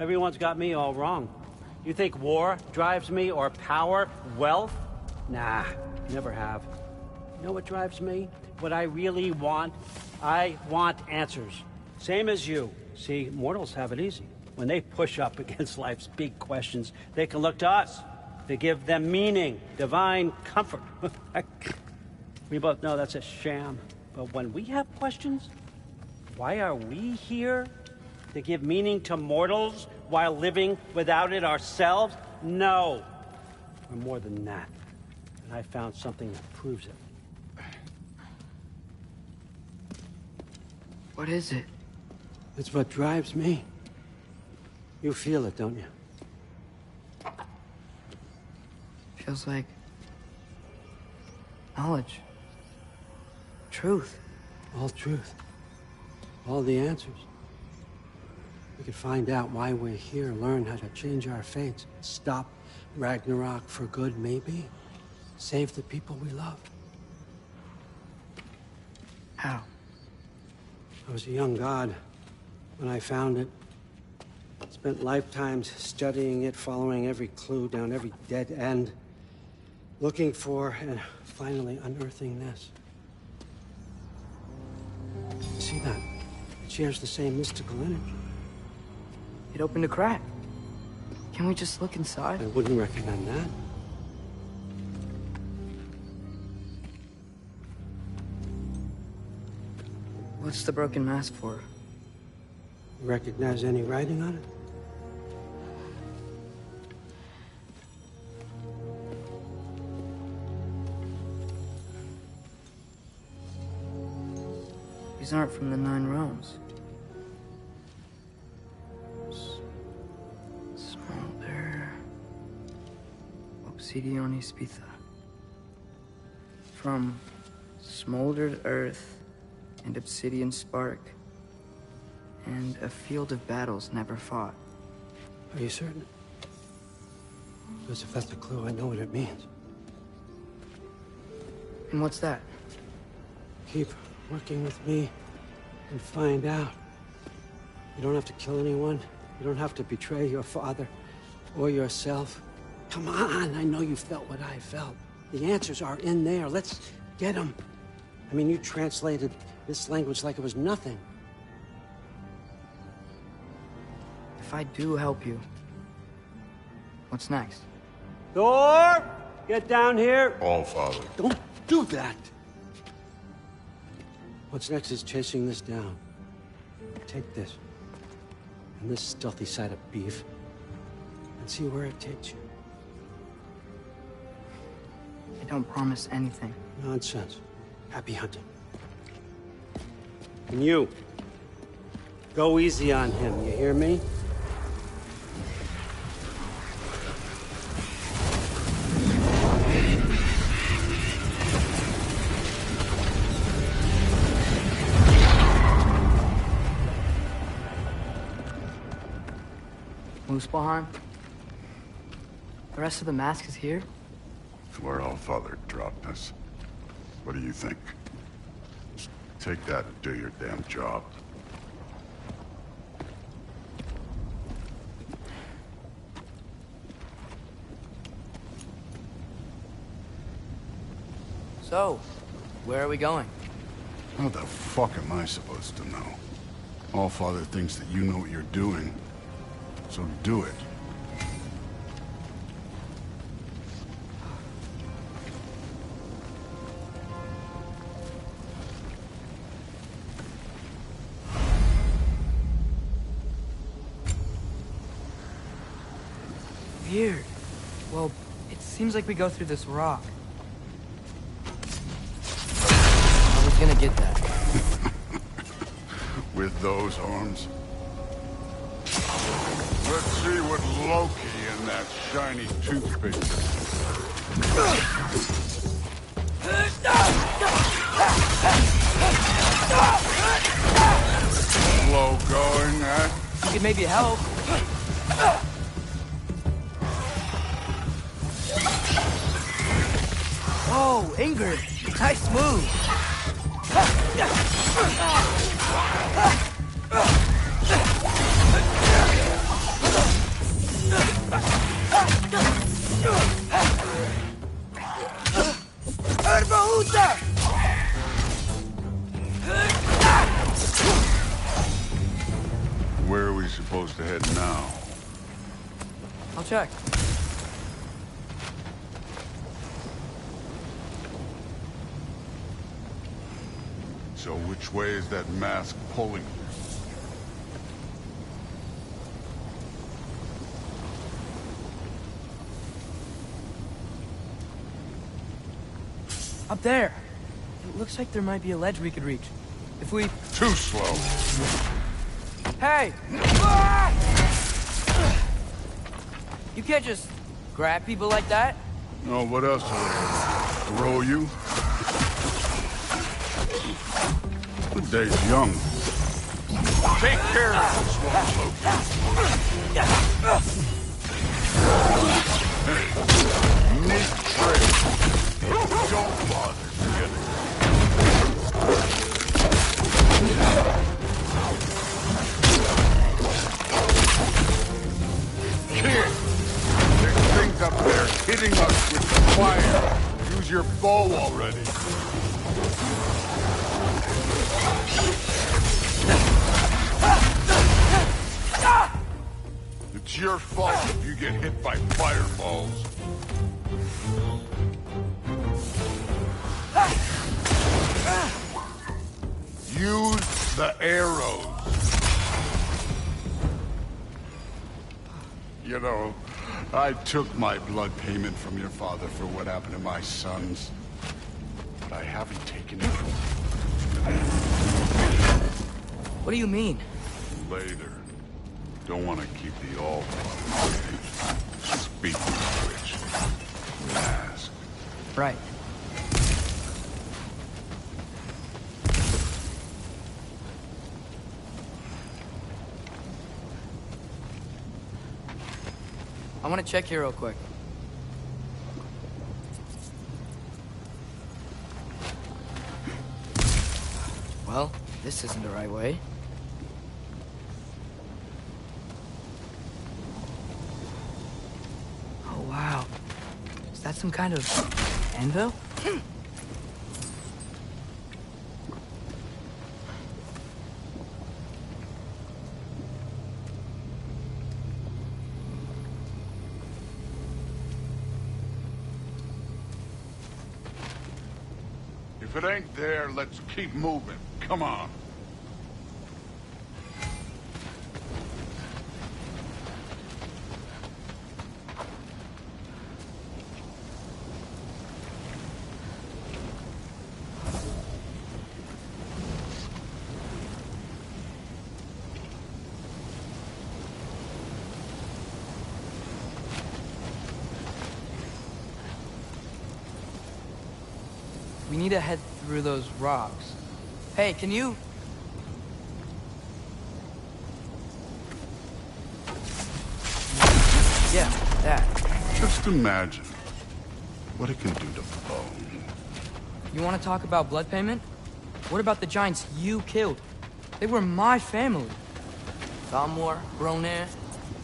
Everyone's got me all wrong. You think war drives me, or power, wealth? Nah, never have. You know what drives me? What I really want? I want answers. Same as you. See, mortals have it easy. When they push up against life's big questions, they can look to us to give them meaning, divine comfort. We both know that's a sham. But when we have questions, why are we here? To give meaning to mortals while living without it ourselves? No. We're more than that. And I found something that proves it. What is it? It's what drives me. You feel it, don't you? Feels like knowledge. Truth. All truth. All the answers. We could find out why we're here, learn how to change our fates, stop Ragnarok for good, maybe. Save the people we love. How? I was a young god when I found it. Spent lifetimes studying it, following every clue down every dead end, looking for and finally unearthing this. See that? It shares the same mystical energy. It opened a crack. Can we just look inside? I wouldn't recommend that. What's the broken mask for? You recognize any writing on it? These aren't from the Nine Realms. Smolder. Obsidian Spitha. From smoldered earth and obsidian spark, and a field of battles never fought. Are you certain? Because if that's a clue, I know what it means. And what's that? Keep working with me and find out. You don't have to kill anyone. You don't have to betray your father or yourself. Come on, I know you felt what I felt. The answers are in there. Let's get them. I mean, you translated this language like it was nothing. If I do help you, what's next? Thor! Get down here! All Father. Don't do that! What's next is chasing this down. Take this, and this stealthy side of beef, and see where it takes you. I don't promise anything. Nonsense. Happy hunting. And you, go easy on him, you hear me? Muspelheim? The rest of the mask is here? It's where All Father dropped us. What do you think? Just take that and do your damn job. So, where are we going? How the fuck am I supposed to know? All Father thinks that you know what you're doing, so do it. Weird. Well, it seems like we go through this rock. I was gonna get that. With those arms? Let's see what Loki and that shiny toothpick. Slow going, eh? You could maybe help. Whoa, Ingrid. Nice move. supposed to head now? I'll check. So which way is that mask pulling? Up there. It looks like there might be a ledge we could reach. If we... Too slow. Hey! You can't just grab people like that. Oh, what else are they? Throw you? The day's young. Take care of this one, Loki. Neat trick. Don't bother getting. Kid, there's things up there hitting us with fire. Use your bow already. It's your fault if you get hit by fireballs. Use the arrows. You know, I took my blood payment from your father for what happened to my sons. But I haven't taken it from you. What do you mean? Later. Don't want to keep the All-Father waiting. Speaking of which, mask. Right. I want to check here real quick. Well, this isn't the right way. Oh, wow. Is that some kind of anvil? If it ain't there, let's keep moving. Come on. We need to head through those rocks. Hey, can you... Yeah, that. Just imagine what it can do to bone. You want to talk about blood payment? What about the giants you killed? They were my family. Thamor, Bronir,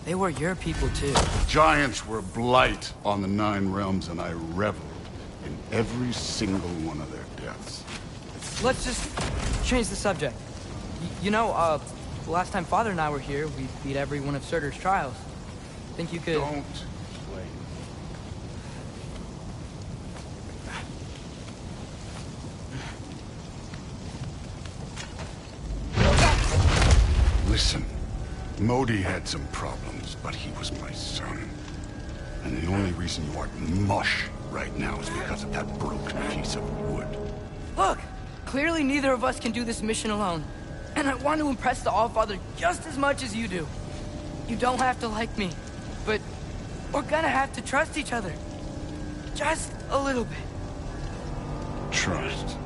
they were your people too. Giants were blight on the Nine Realms, and I reveled in every single one of their deaths. Let's just change the subject. You know, last time Father and I were here, we beat every one of Surtur's trials. Think you could... Don't explain. Listen, Modi had some problems, but he was my son. And the only reason you aren't mush right now is because of that broken piece of wood. Look! Clearly neither of us can do this mission alone. And I want to impress the Allfather just as much as you do. You don't have to like me, but we're gonna have to trust each other. Just a little bit. Trust.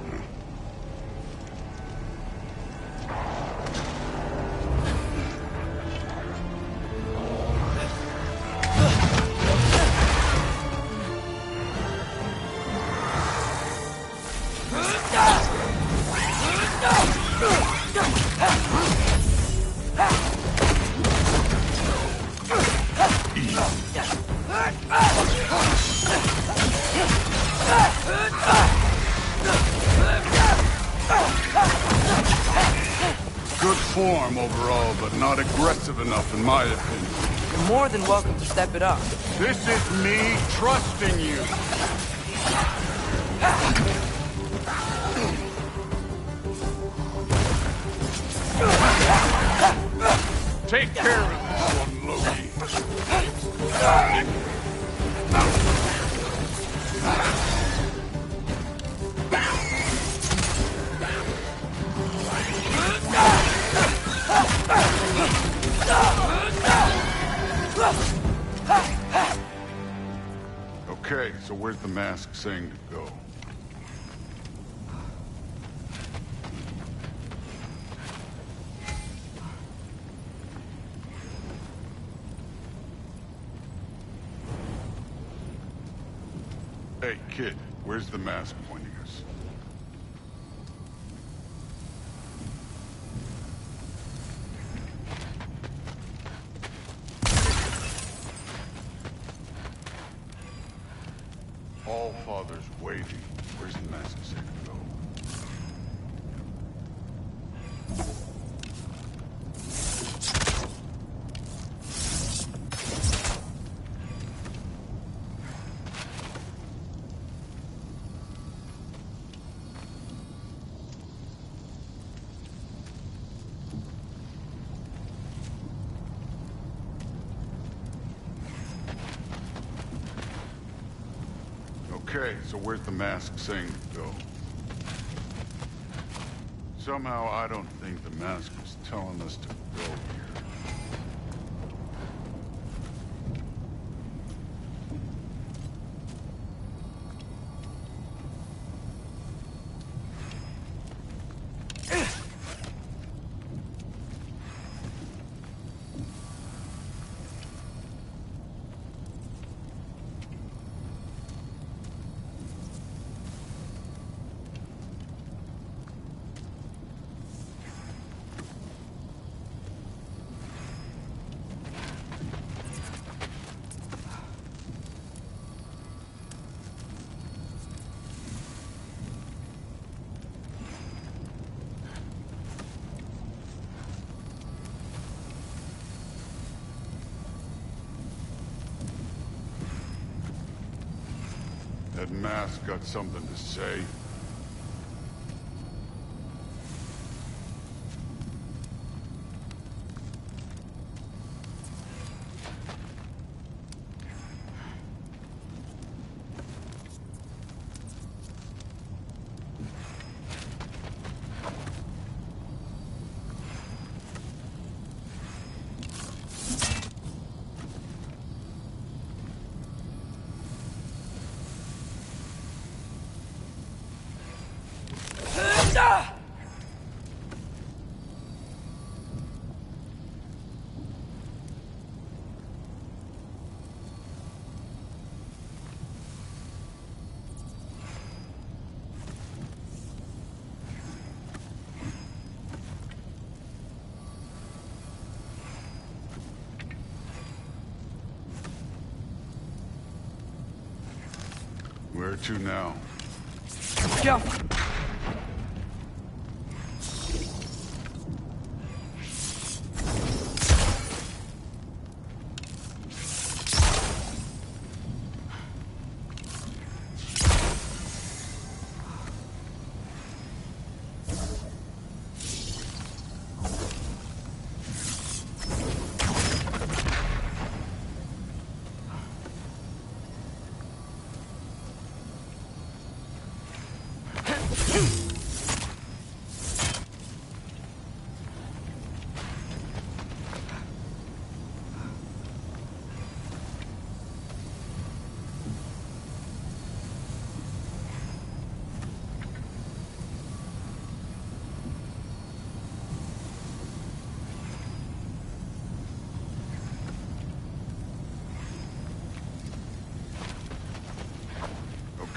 Good form overall, but not aggressive enough in my opinion. You're more than welcome to step it up. This is me trusting you. Take care of this one, Loki. Okay, so where's the mask saying to go? Hey, kid, where's the mask pointing us? All Father's waiting. Where's the mask say to go? Okay, so where's the mask saying to go? Somehow I don't think the mask is telling us to go here. That mask got something to say. Where to now? Jump!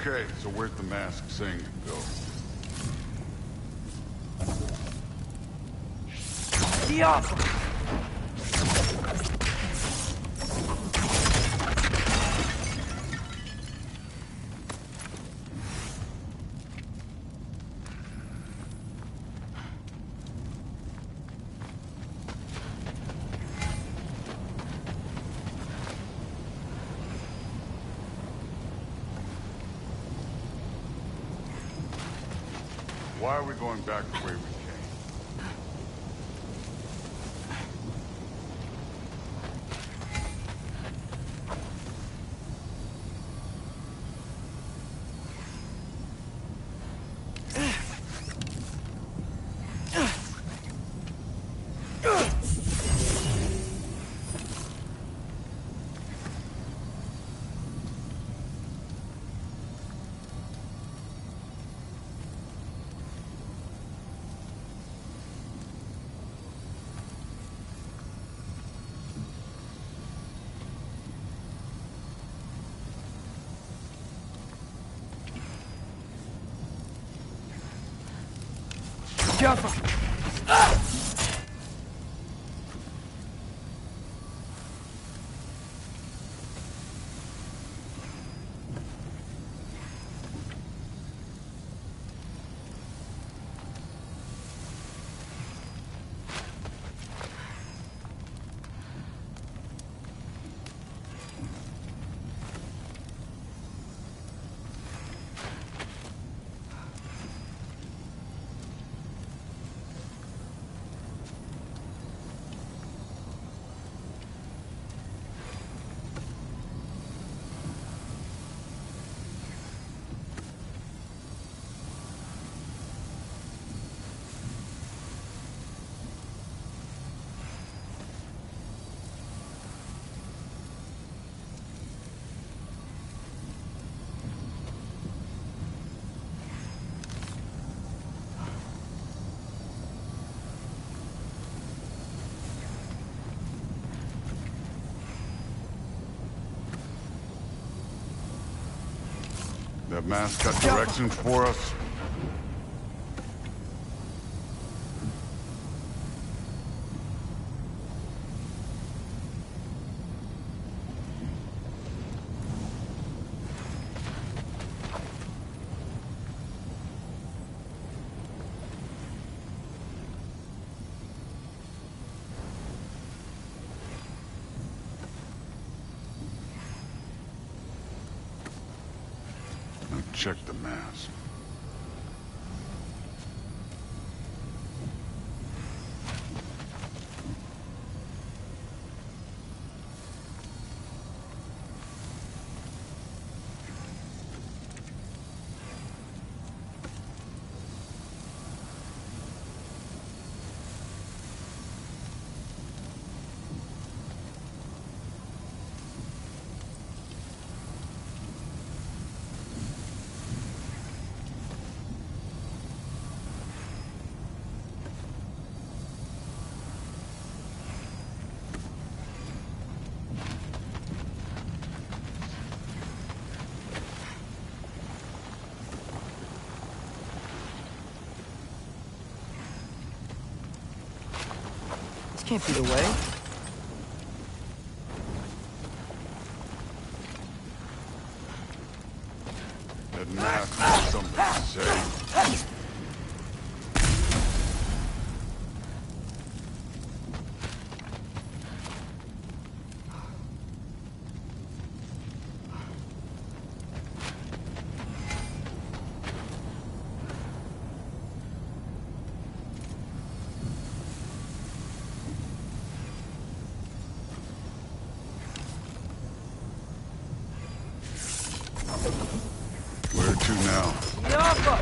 Okay, so where's the mask saying to go? Diablo! Why are we going back the way we came? Jump! That mask got directions for us? Now check the mask. This can't be the way. That mask has something to say. Where to now? Yappa!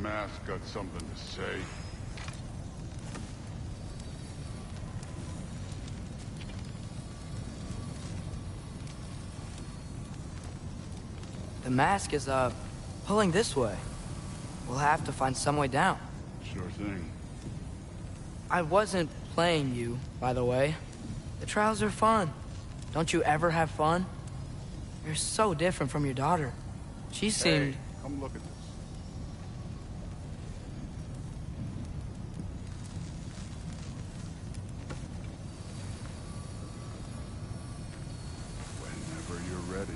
mask got something to say? The mask is, pulling this way. We'll have to find some way down. Sure thing. I wasn't playing you, by the way. The trials are fun. Don't you ever have fun? You're so different from your daughter. She seemed... Hey, come look at this. Whenever you're ready.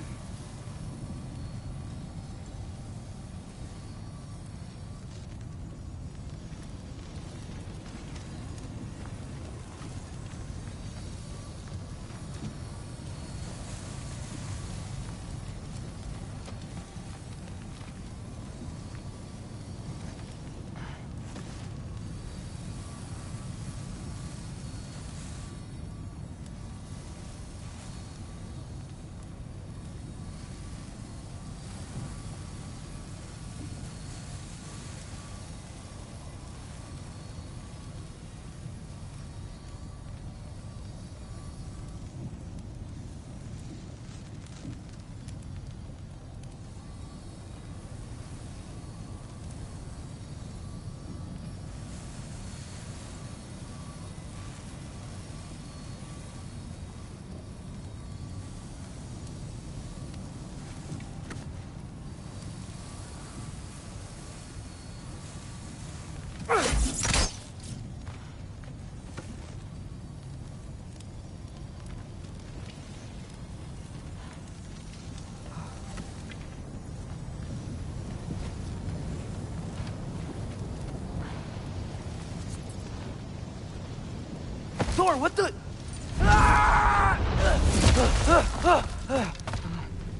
Thor, what the...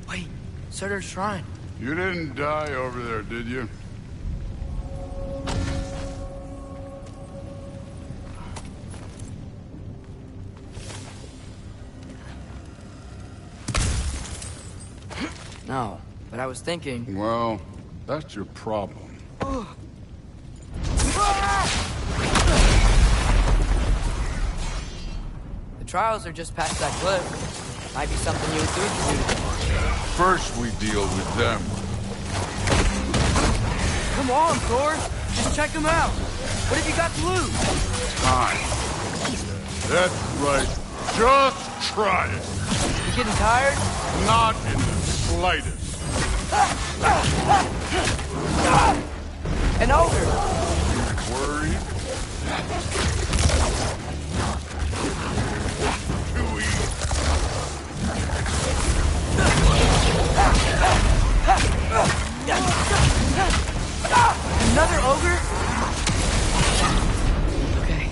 Wait, Surtur's shrine. You didn't die over there, did you? No, but I was thinking... Well, that's your problem. The trials are just past that cliff. Might be something you and Thor can do. First we deal with them. Come on, Thor. Just check them out. What have you got to lose? Time. That's right. Just try it. You getting tired? Not in the slightest. An ogre. Worried? Too easy. Another ogre? Okay.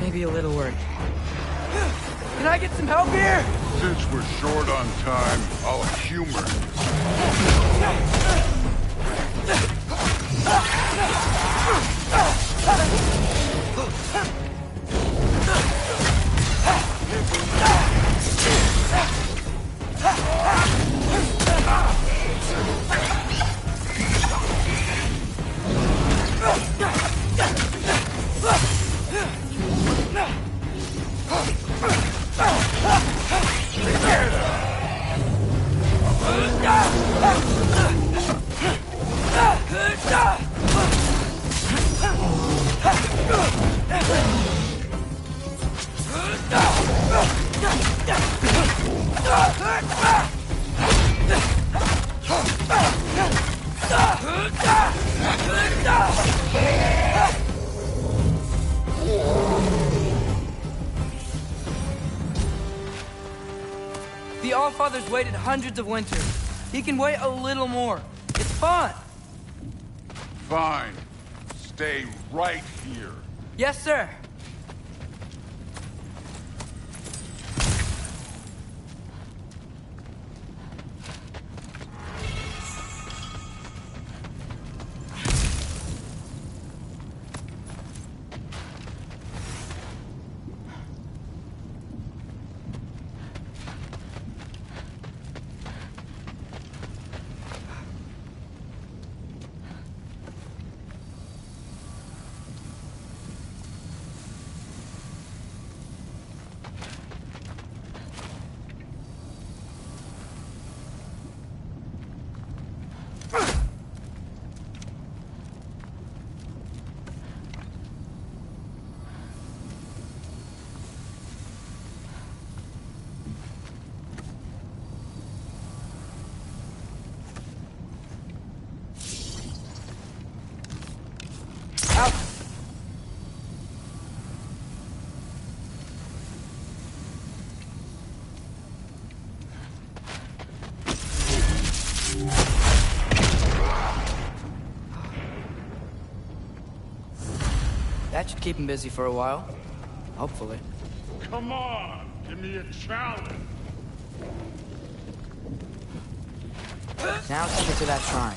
Maybe a little work. Can I get some help here? Since we're short on time, I'll humor The Allfather's waited hundreds of winters. He can wait a little more. It's fun. Fine. Stay right here. Yes, sir. That should keep him busy for a while. Hopefully. Come on, give me a challenge. Now let's get to that shrine.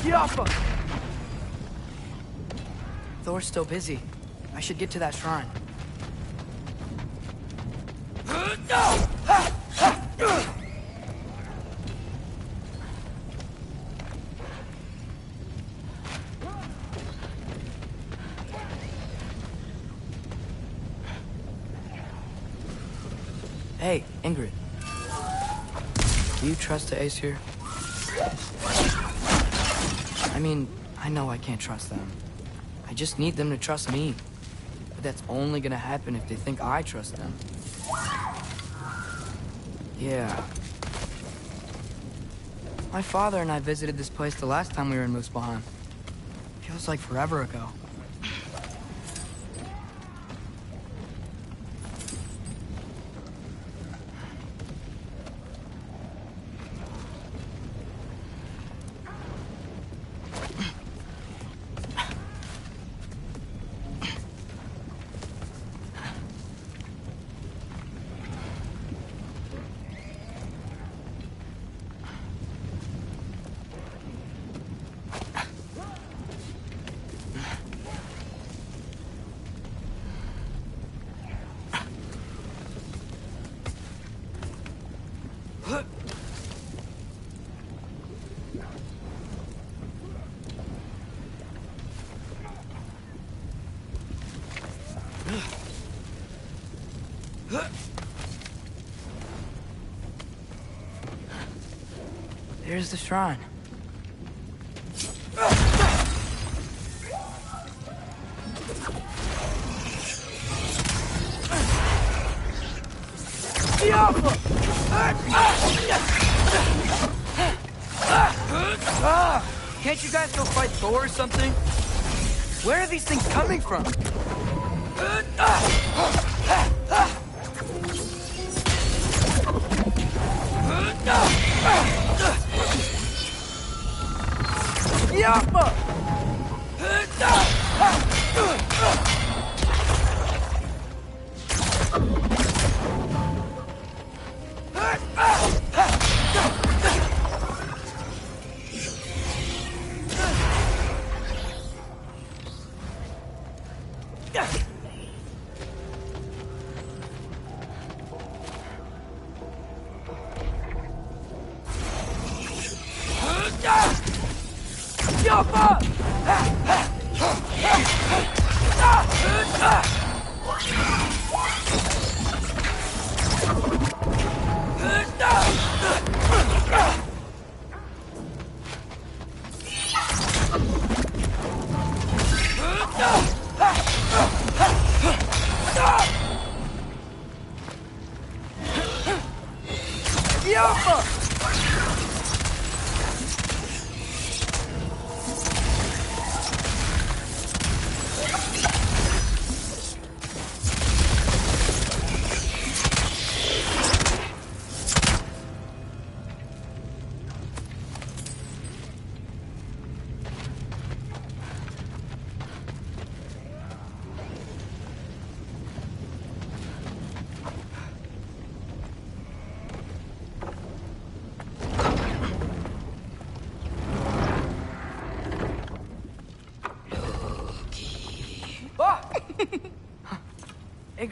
Yappa! Thor's still busy. I should get to that shrine. Hey, Ingrid. Do you trust the Ace here? I mean, I know I can't trust them. I just need them to trust me. But that's only gonna happen if they think I trust them. Yeah. My father and I visited this place the last time we were in Muspelheim. Feels like forever ago. There's the shrine. Can't you guys go fight Thor or something? Where are these things coming from? Yappa!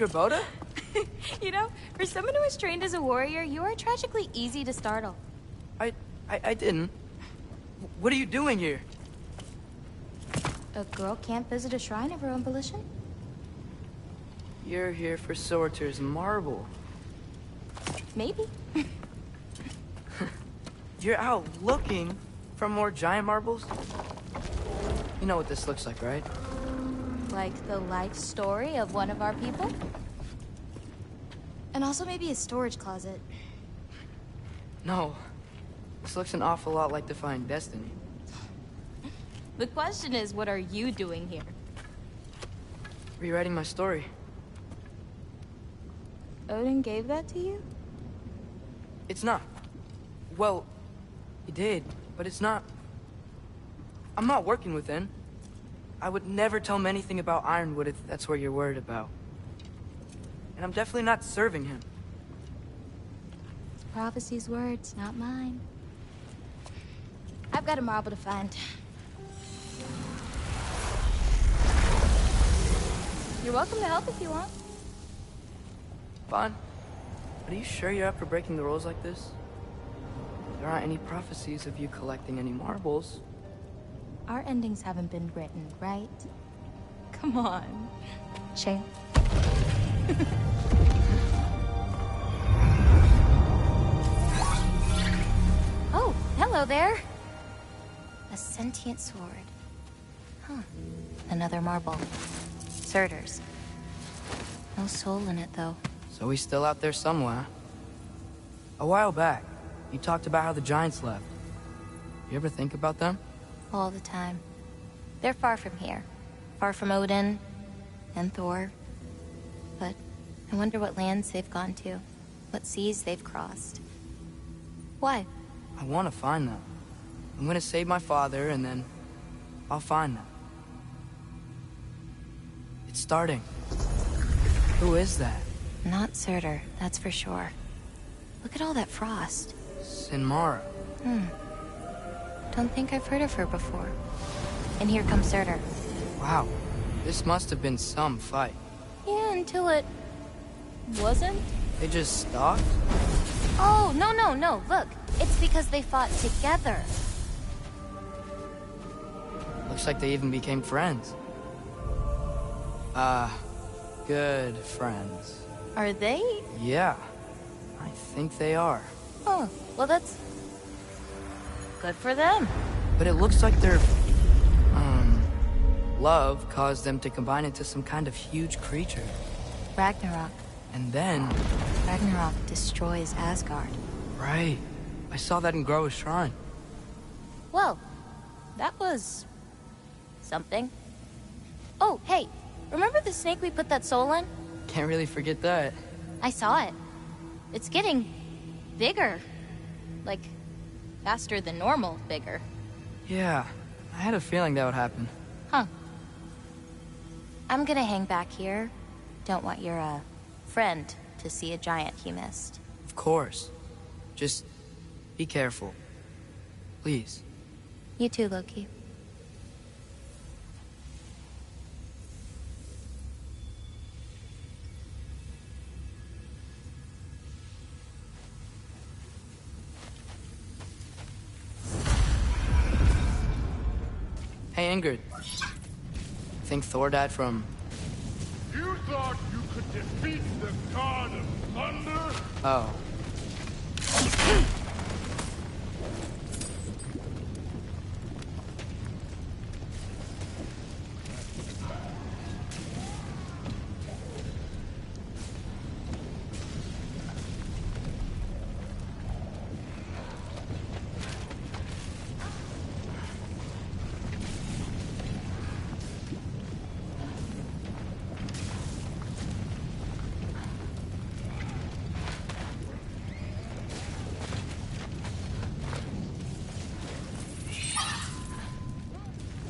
Boda? You know, for someone who was trained as a warrior, you are tragically easy to startle. I didn't. What are you doing here? A girl can't visit a shrine of her own volition? You're here for Sorter's marble. Maybe. You're out looking for more giant marbles? You know what this looks like, right? Like the life story of one of our people? And also maybe a storage closet. No. This looks an awful lot like Defying Destiny. The question is, what are you doing here? Rewriting my story. Odin gave that to you? It's not. Well, he did, but it's not. I'm not working with him. I would never tell him anything about Ironwood if that's what you're worried about. And I'm definitely not serving him. It's prophecy's words, not mine. I've got a marble to find. You're welcome to help if you want. Fine. But are you sure you're up for breaking the rules like this? There aren't any prophecies of you collecting any marbles. Our endings haven't been written, right? Come on. Shane. Oh, hello there. A sentient sword. Huh. Another marble. Surtur's. No soul in it, though. So he's still out there somewhere. A while back, you talked about how the giants left. You ever think about them? All the time. They're far from here. Far from Odin and Thor. But I wonder what lands they've gone to. What seas they've crossed. Why? I want to find them. I'm gonna save my father, and then I'll find them. It's starting. Who is that? Not Surtur, that's for sure. Look at all that frost. Sinmara. Don't think I've heard of her before. And here comes Surtur. Wow. This must have been some fight. Yeah, until it... wasn't? They just stopped? Oh, no. Look, it's because they fought together. Looks like they even became friends. Good friends. Are they? Yeah, I think they are. Oh, well that's... good for them. But it looks like their, love caused them to combine into some kind of huge creature. Ragnarok. And then... Ragnarok destroys Asgard. Right. I saw that in Groa's shrine. Well, that was... something. Oh, hey, remember the snake we put that soul in? Can't really forget that. I saw it. It's getting... bigger. Like, faster than normal bigger. Yeah, I had a feeling that would happen. Huh. I'm gonna hang back here. Don't want your, friend to see a giant he missed. Of course. Just be careful. Please. You too, Loki. Hey, Ingrid. Think Thor died from... You thought you could defeat the god of thunder? Oh.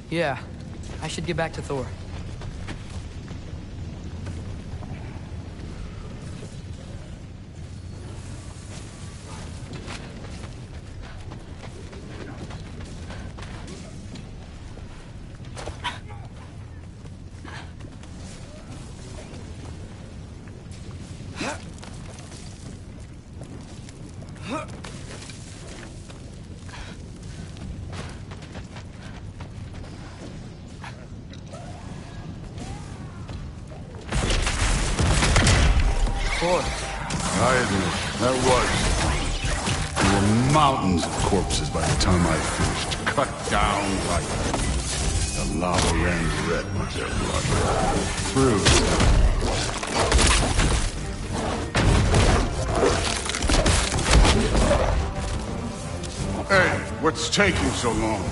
Yeah, I should get back to Thor. I admit, that was. There were mountains of corpses by the time I finished. Cut down like... The lava ran red with their blood. Through. Hey, what's taking so long?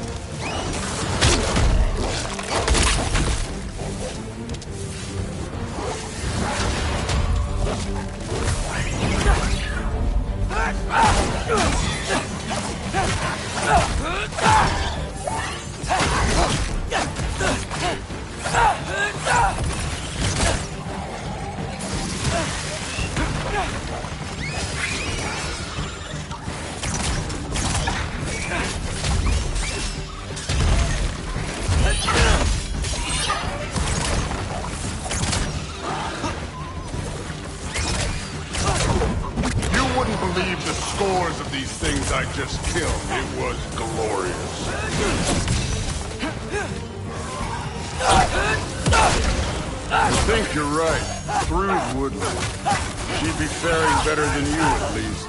I just killed, it was glorious. I think you're right. Through Woodland. She'd be faring better than you, at least.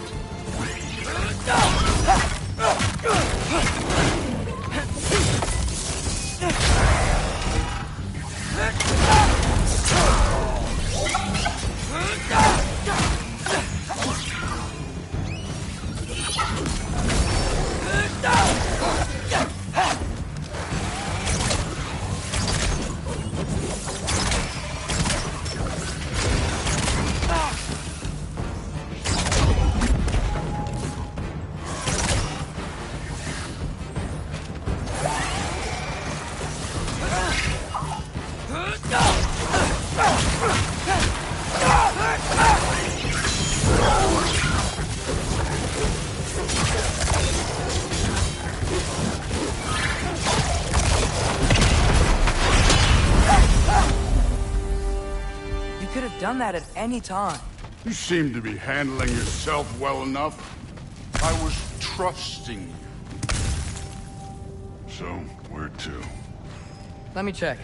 Done that at any time. You seem to be handling yourself well enough. I was trusting you. So, where to? Let me check.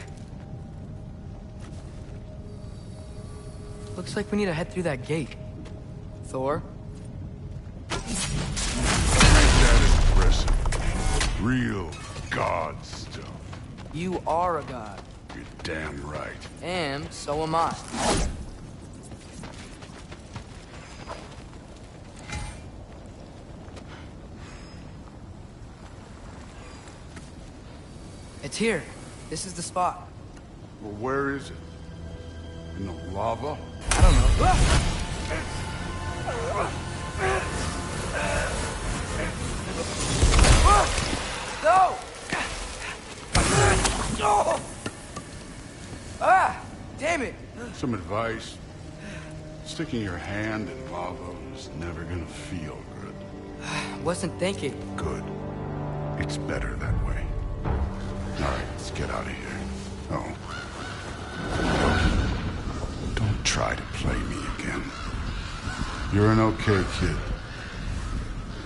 Looks like we need to head through that gate. Thor? Ain't that impressive? Real god stuff. You are a god. You're damn right. And so am I. It's here. This is the spot. Well, where is it? In the lava? I don't know. No! Ah! Damn it! Some advice. Sticking your hand in lava is never gonna feel good. Wasn't thinking. Good. It's better that way. Alright, let's get out of here. Oh. Don't try to play me again. You're an okay kid.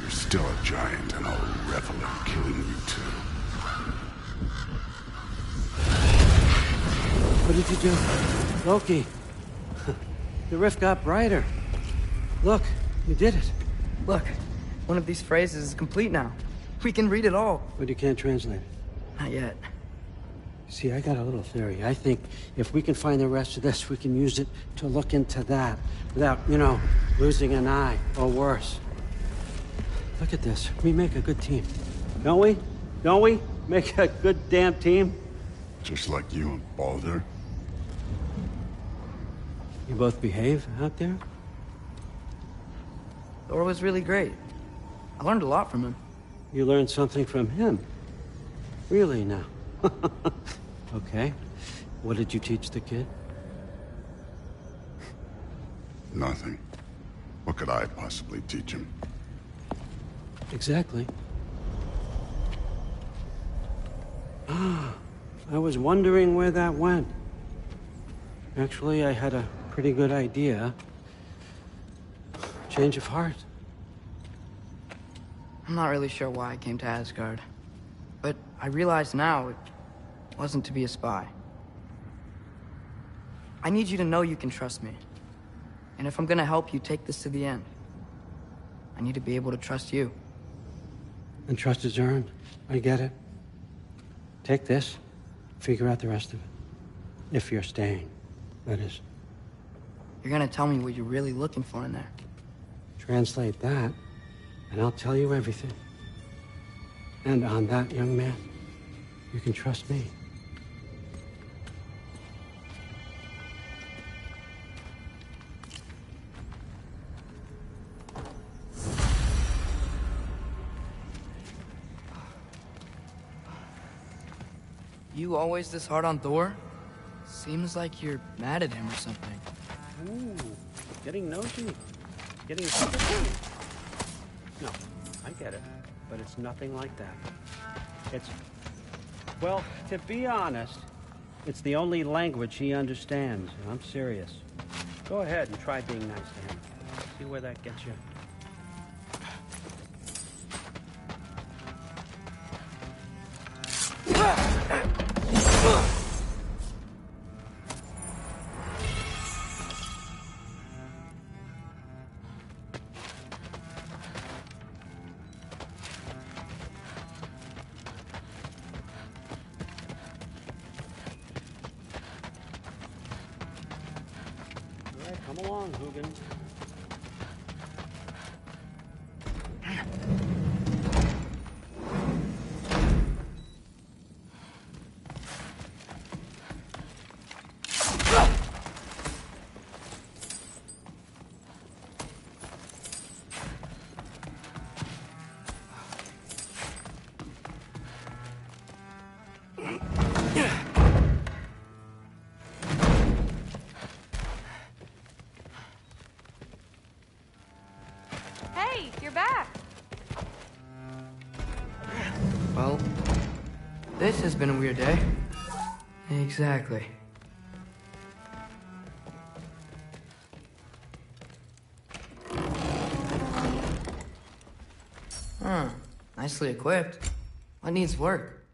You're still a giant, and I'll revel in killing you too. What did you do? Loki. The rift got brighter. Look, you did it. Look, one of these phrases is complete now. We can read it all. But you can't translate it. Not yet. See, I got a little theory. I think if we can find the rest of this, we can use it to look into that without, you know, losing an eye or worse. Look at this. We make a good team. Don't we? Don't we? Make a good damn team? Just like you and Baldur. You both behave out there? Thor was really great. I learned a lot from him. You learned something from him? Really now? Okay. What did you teach the kid? Nothing. What could I possibly teach him? Exactly. Ah, I was wondering where that went. Actually, I had a pretty good idea. Change of heart. I'm not really sure why I came to Asgard. But I realize now it wasn't to be a spy. I need you to know you can trust me. And if I'm gonna help you take this to the end, I need to be able to trust you. And trust is earned. I get it. Take this, figure out the rest of it. If you're staying, that is. You're gonna tell me what you're really looking for in there. Translate that, and I'll tell you everything. And on that, young man, you can trust me. You always this hard on Thor? Seems like you're mad at him or something. Ooh, getting nosy. Getting... No, I get it. But it's nothing like that. It's... Well, to be honest, it's the only language he understands. And I'm serious. Go ahead and try being nice to him. See where that gets you. All right, come along, Hugin. Hey, you're back. Well, this has been a weird day. Exactly. Huh. Nicely equipped. What needs work?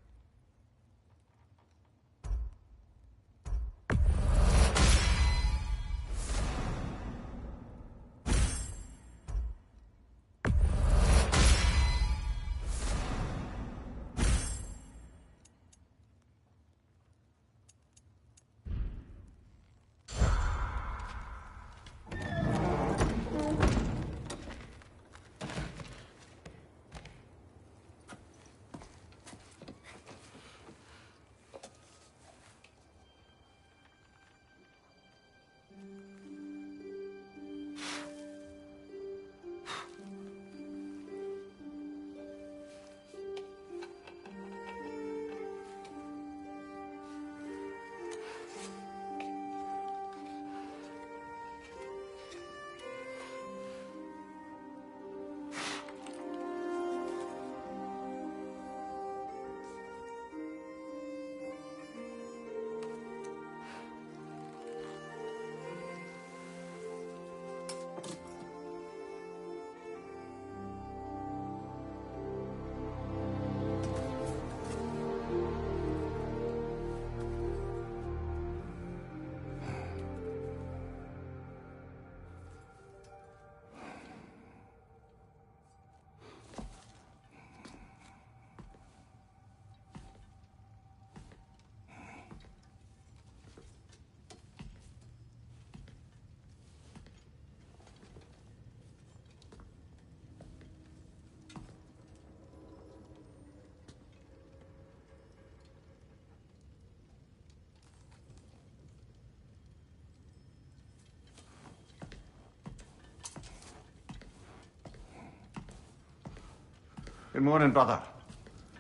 Good morning, brother.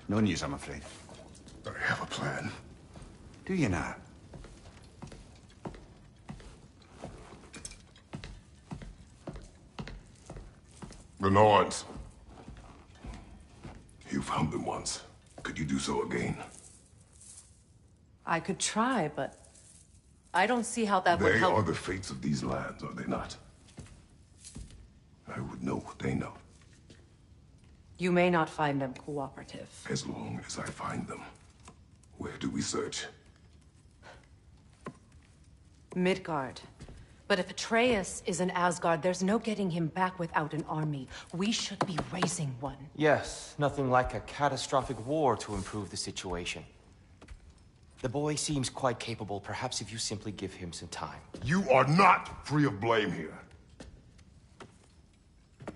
No news, I'm afraid. I have a plan. Do you now? The Norns. You found them once. Could you do so again? I could try, but I don't see how that would They help. are the fates of these lands, are they not? I would know what they know, You may not find them cooperative. as long as I find them. Where do we search? Midgard. But if Atreus is in Asgard, there's no getting him back without an army. We should be raising one. Yes, nothing like a catastrophic war to improve the situation. The boy seems quite capable. Perhaps if you simply give him some time. You are not free of blame here.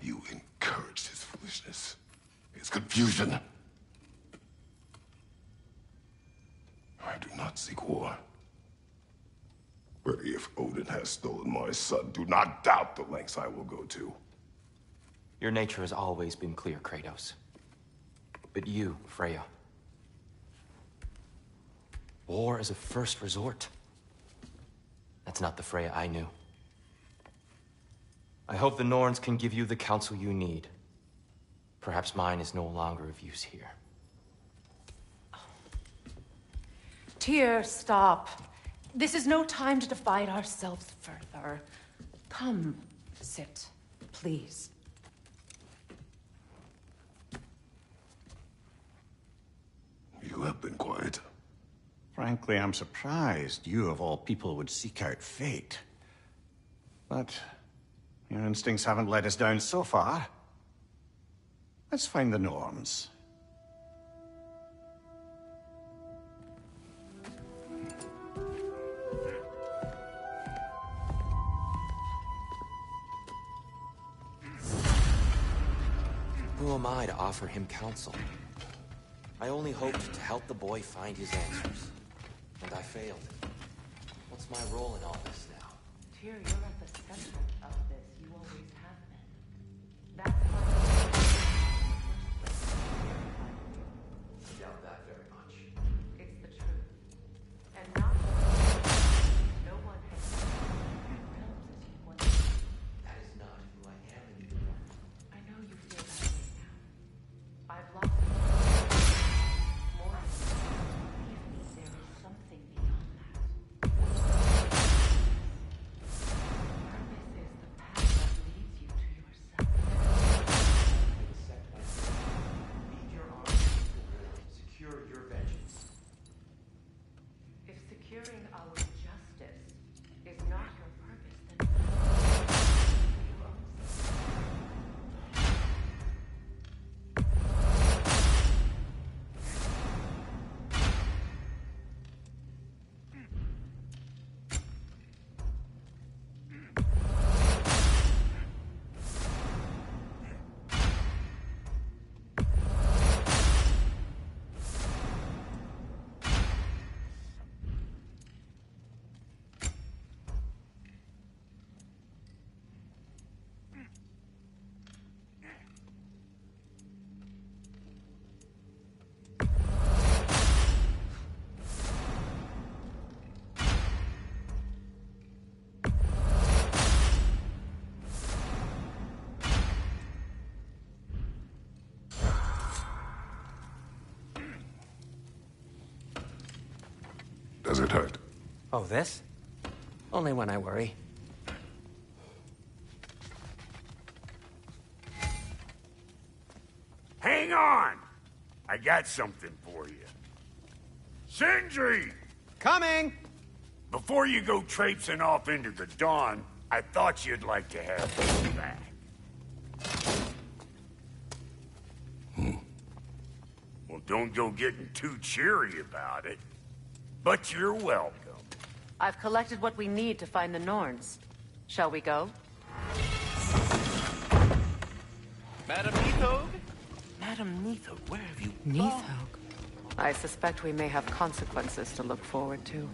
You encouraged his foolishness, his confusion. I do not seek war. But if Odin has stolen my son, do not doubt the lengths I will go to. Your nature has always been clear, Kratos. But you, Freya. War is a first resort. That's not the Freya I knew. I hope the Norns can give you the counsel you need. Perhaps mine is no longer of use here. Tyr, stop. This is no time to divide ourselves further. Come, sit, please. You have been quiet. Frankly, I'm surprised you of all people would seek out fate. But your instincts haven't let us down so far. Let's find the norms. Who am I to offer him counsel? I only hoped to help the boy find his answers. And I failed. What's my role in all this now? Tyr, you're at the center of this. You always have been. That's why I doubt that very much. it's the truth. And not no one has realms as you once did. That is not who I am anymore. I know you feel that way now. I've lost more. Believe me, there is something beyond that. Purpose is the path that leads you to yourself. Accept myself. Lead your army to the war. Secure your vengeance. If securing our justice is not your purpose, then for your own sake. Does it hurt? Oh, this? Only when I worry. Hang on! I got something for you. Sindri! Coming! Before you go traipsing off into the dawn, I thought you'd like to have this back. Well, don't go getting too cheery about it. But you're welcome. I've collected what we need to find the Norns. Shall we go? Madam Neathog? Madam Neathog, where have you Neathog. I suspect we may have consequences to look forward to.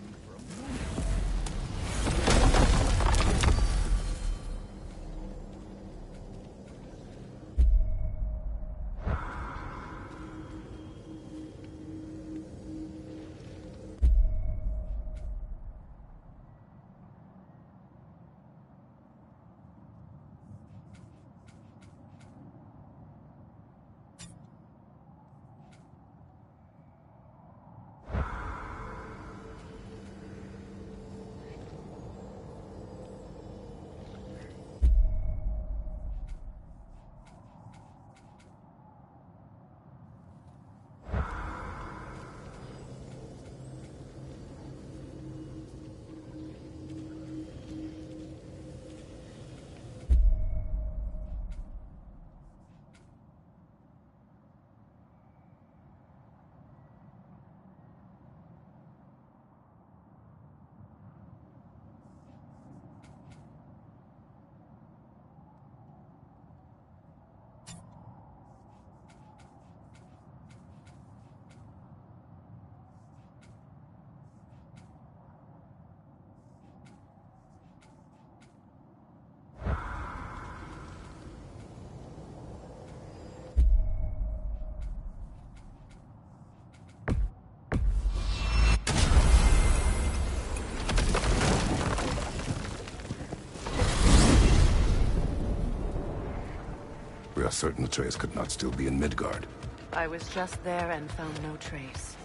We are certain Atreus could not still be in Midgard. I was just there and found no trace.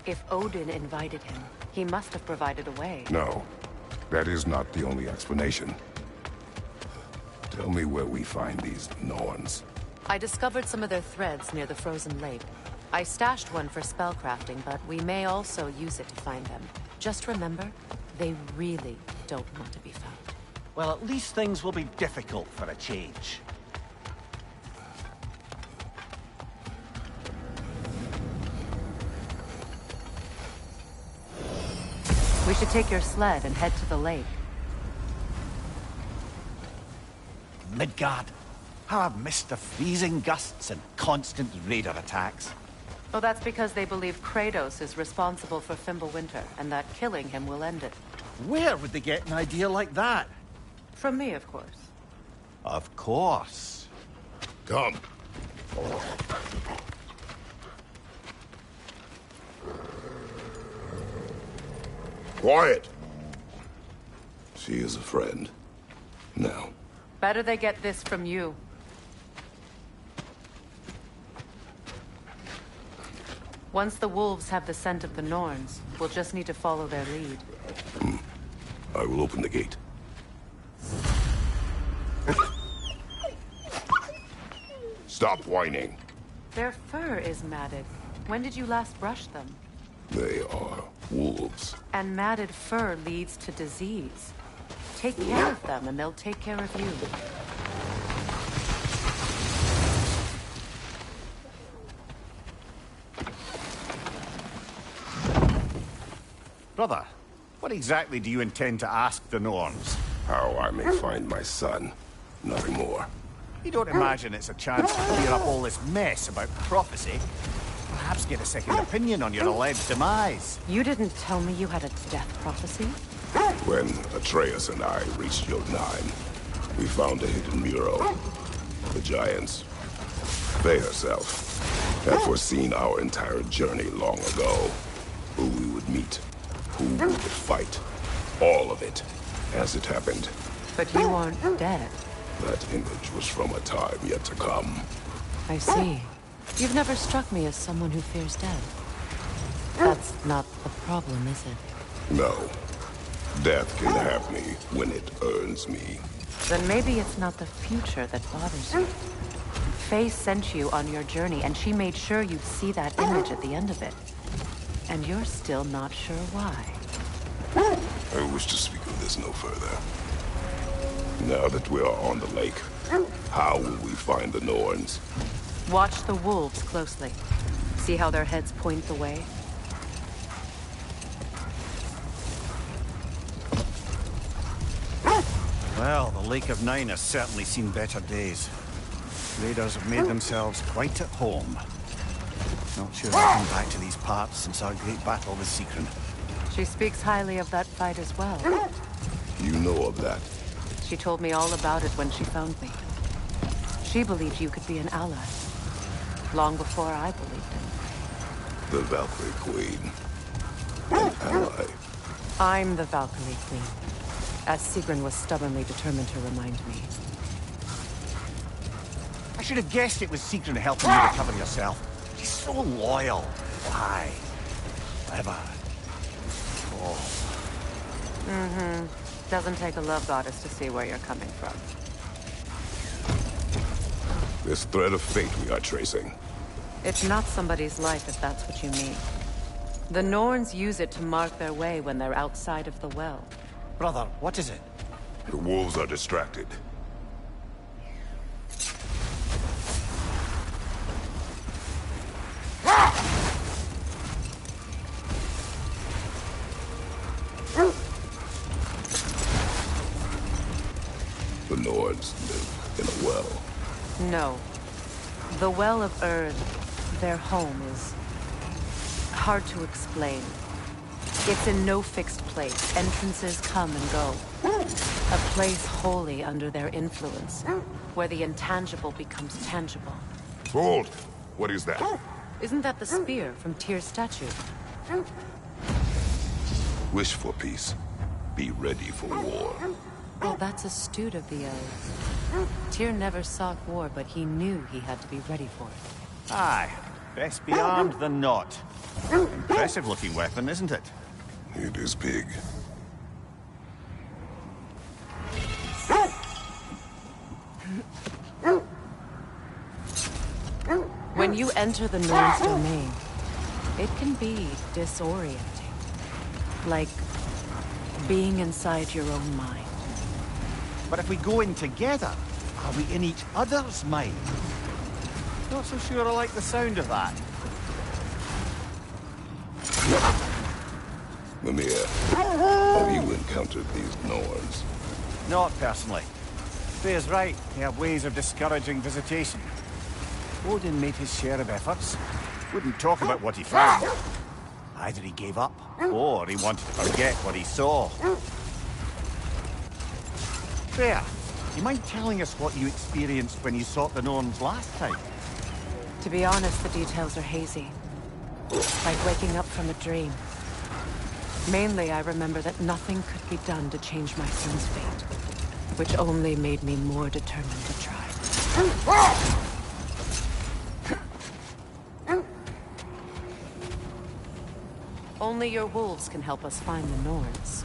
If Odin invited him, he must have provided a way. No, that is not the only explanation. Tell me where we find these Norns. I discovered some of their threads near the frozen lake. I stashed one for spellcrafting, but we may also use it to find them. Just remember, they really don't want to be found. Well, at least things will be difficult for a change. We should take your sled and head to the lake. Midgard. How I've missed the freezing gusts and constant raider attacks. Oh, that's because they believe Kratos is responsible for Fimbulwinter, and that killing him will end it. Where would they get an idea like that? From me, of course. Of course. Come. Quiet. She is a friend. Now. Better they get this from you. Once the wolves have the scent of the Norns, we'll just need to follow their lead. I will open the gate. Stop whining. Their fur is matted. When did you last brush them? They are wolves. And matted fur leads to disease. Take care of them, and they'll take care of you. Brother, what exactly do you intend to ask the Norns? How I may find my son. Nothing more. You don't imagine it's a chance to clear up all this mess about prophecy? Perhaps get a second opinion on your alleged demise. You didn't tell me you had a death prophecy? When Atreus and I reached Jotunheim, we found a hidden mural. The giants, they herself, had foreseen our entire journey long ago. Who we would meet, who we would fight, all of it, as it happened. But you aren't dead. That image was from a time yet to come. I see. You've never struck me as someone who fears death. That's not the problem, is it? No. Death can have me when it earns me. Then maybe it's not the future that bothers you. Faye sent you on your journey, and she made sure you'd see that image at the end of it. And you're still not sure why. I wish to speak of this no further. Now that we are on the lake, how will we find the Norns? Watch the wolves closely. See how their heads point the way? Well, the Lake of Nine has certainly seen better days. Raiders have made themselves quite at home. Not sure I've been back to these parts since our great battle with Sigrun. She speaks highly of that fight as well. You know of that? She told me all about it when she found me. She believed you could be an ally. Long before I believed it. The Valkyrie Queen. An ally. I'm the Valkyrie Queen, as Sigrun was stubbornly determined to remind me. I should have guessed it was Sigrun helping you recover yourself. She's so loyal. Why? Clever. Oh. Mm-hmm. Doesn't take a love goddess to see where you're coming from. This thread of fate we are tracing. It's not somebody's life, if that's what you mean. The Norns use it to mark their way when they're outside of the well. Brother, what is it? The wolves are distracted. The Nords live in a well. No. The Well of Erd, their home, is hard to explain. It's in no fixed place. Entrances come and go. A place wholly under their influence, where the intangible becomes tangible. Hold! What is that? Isn't that the spear from Tyr's statue? Wish for peace. Be ready for war. Well, that's astute of the elves. Tyr never sought war, but he knew he had to be ready for it. Aye. Best be armed than not. Impressive-looking weapon, isn't it? It is big. When When you enter the Norn's domain, it can be disorienting. Like being inside your own mind. But if we go in together, are we in each other's mind? Not so sure I like the sound of that. Mimir, have you encountered these Norns? Not personally. Freya's right. They have ways of discouraging visitation. Odin made his share of efforts. Wouldn't talk about what he found. Either he gave up, or he wanted to forget what he saw. Freya, you mind telling us what you experienced when you sought the Norns last time? To be honest, the details are hazy. Like waking up from a dream. Mainly, I remember that nothing could be done to change my son's fate, which only made me more determined to try. Only your wolves can help us find the Norns.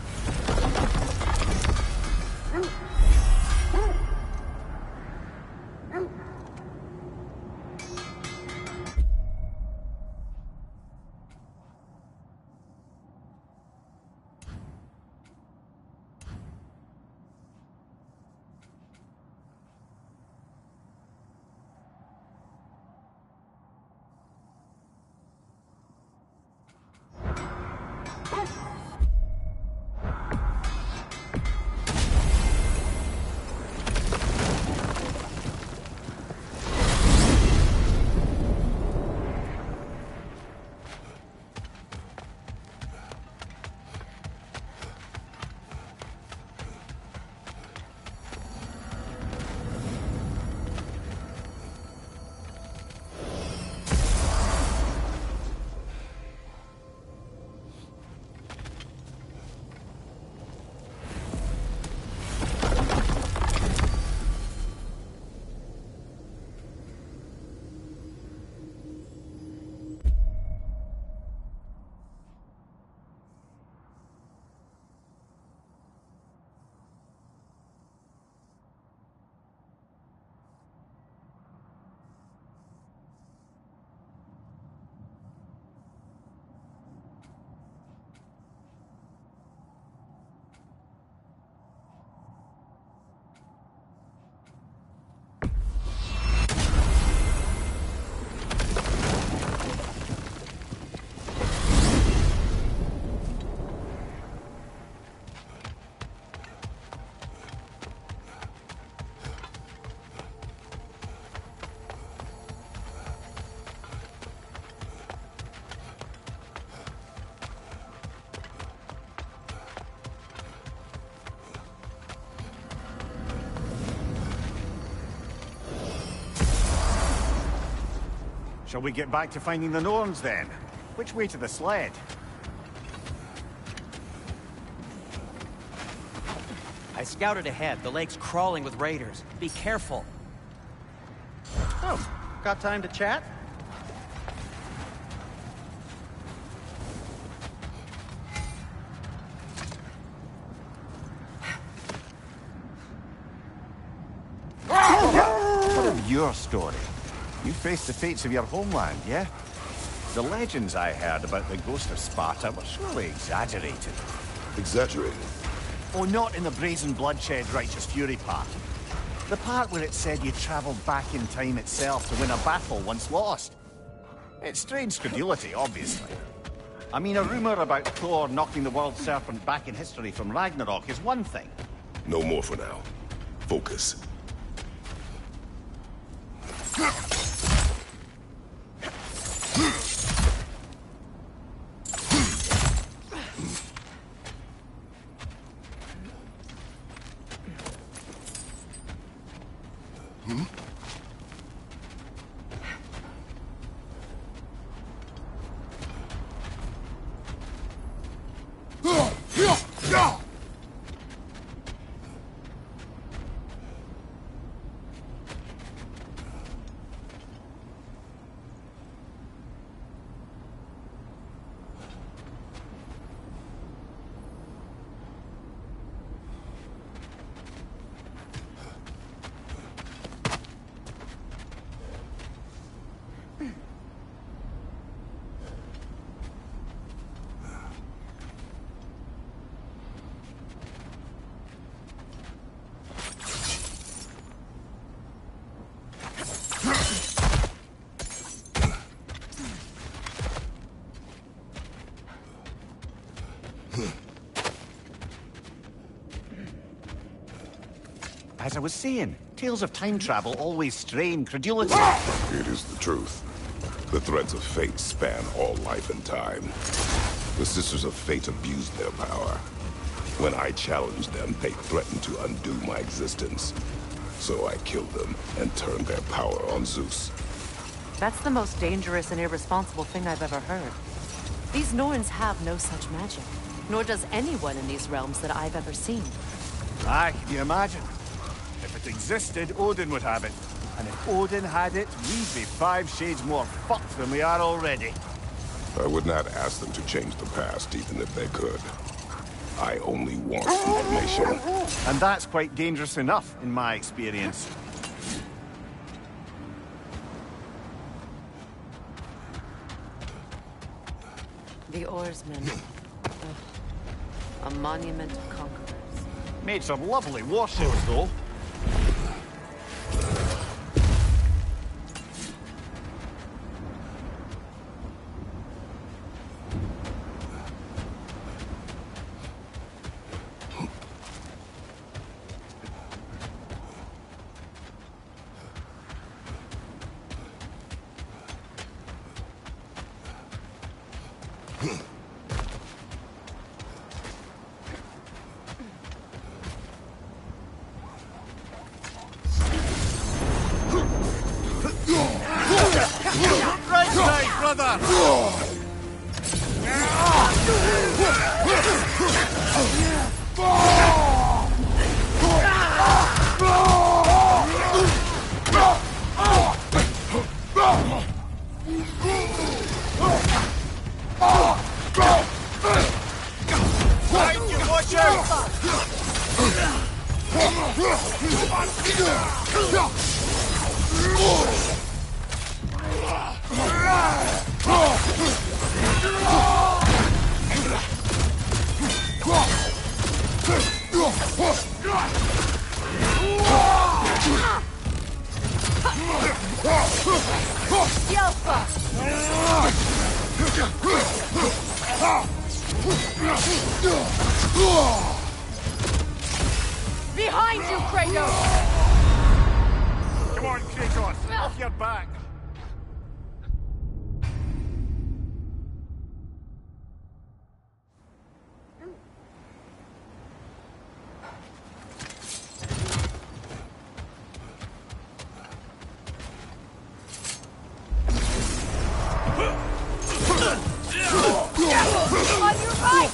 Shall we get back to finding the Norns, then? Which way to the sled? I scouted ahead. The lake's crawling with raiders. Be careful. Oh, got time to chat? What of your story? You faced the fates of your homeland, yeah? The legends I heard about the ghost of Sparta were surely exaggerated. Exaggerated? Oh, not in the brazen bloodshed righteous fury part. The part where it said you travelled back in time itself to win a battle once lost. It's strange credulity, obviously. I mean, a rumour about Thor knocking the world serpent back in history from Ragnarok is one thing. No more for now. Focus. As I was saying, tales of time travel always strain credulity. It is the truth. The threads of fate span all life and time. The Sisters of Fate abused their power. When I challenged them, they threatened to undo my existence. So I killed them and turned their power on Zeus. That's the most dangerous and irresponsible thing I've ever heard. These Norns have no such magic, nor does anyone in these realms that I've ever seen. Aye, can you imagine? If it existed, Odin would have it. And if Odin had it, we'd be 5 shades more fucked than we are already. I would not ask them to change the past, even if they could. I only want information. And that's quite dangerous enough, in my experience. The Oarsmen. A monument of conquerors. Made some lovely warships, though. Right side, brother! Right, you watch Behind you, Kratos! Come on, Kratos! Off your back! On your right!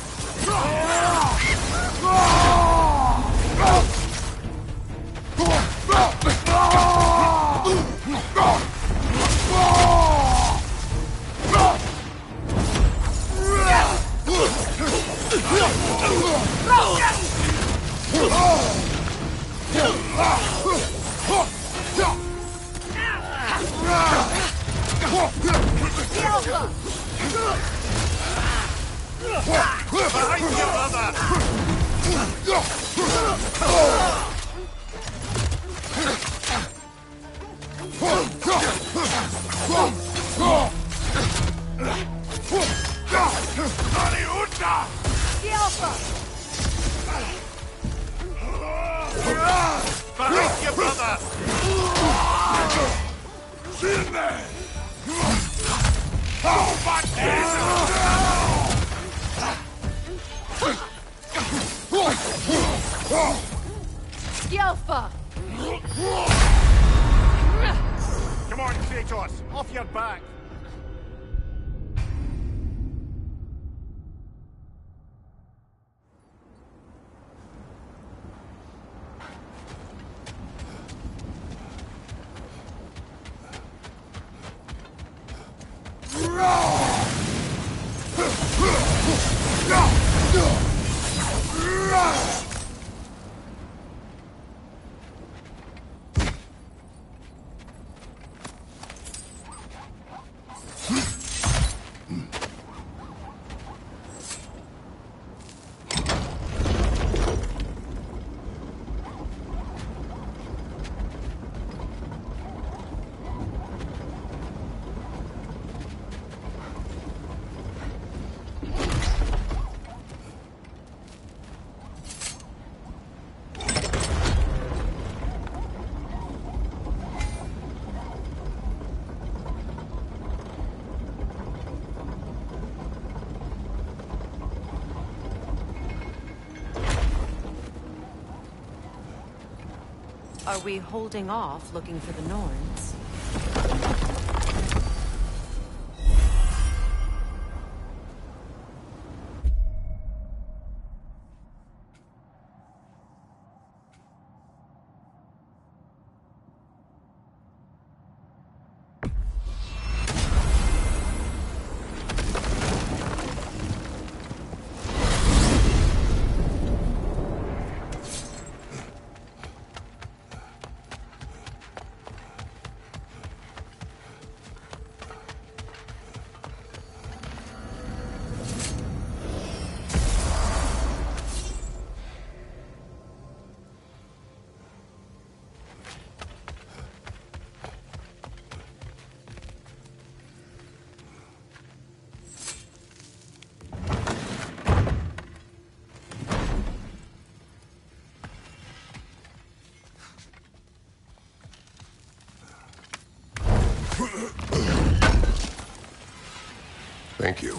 Behind you, brother! Behind you, brother! Alpha! Come on, Kratos! Off your back! Are we holding off looking for the Norns? Thank you.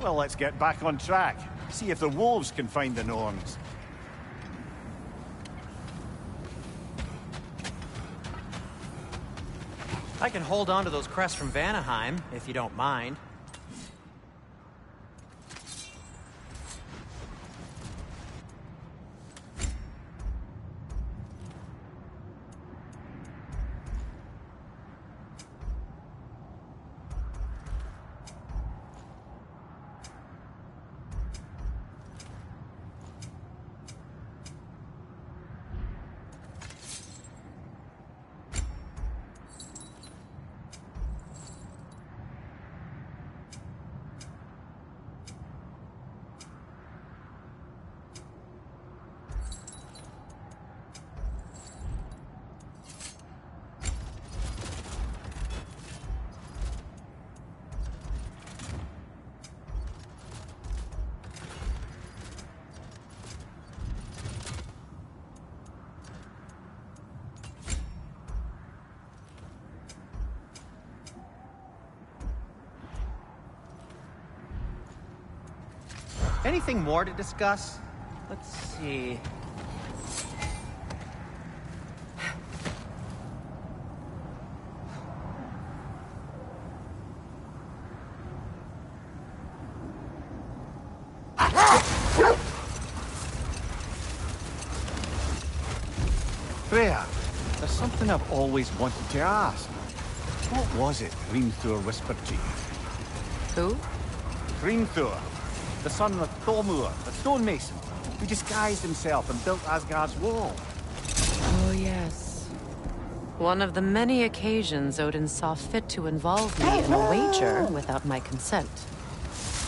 Well, let's get back on track. See if the wolves can find the Norns. I can hold on to those crests from Vanaheim, if you don't mind. Anything more to discuss? Let's see. Freya, there's something I've always wanted to ask. What was it Hrimthur whispered to you? Who? Hrimthur, the son of Thormur, the stonemason, who disguised himself and built Asgard's wall. Oh, yes. One of the many occasions Odin saw fit to involve me in a wager without my consent.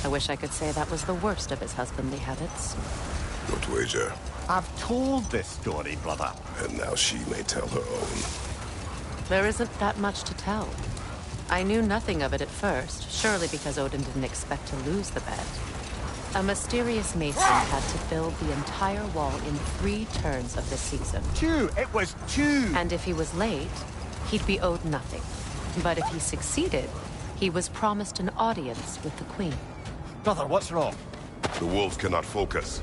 I wish I could say that was the worst of his husbandly habits. What wager? I've told this story, brother. And now she may tell her own. There isn't that much to tell. I knew nothing of it at first, surely because Odin didn't expect to lose the bet. A mysterious mason had to build the entire wall in 3 turns of the season. 2! It was 2! And if he was late, he'd be owed nothing. But if he succeeded, he was promised an audience with the queen. Brother, what's wrong? The wolf cannot focus.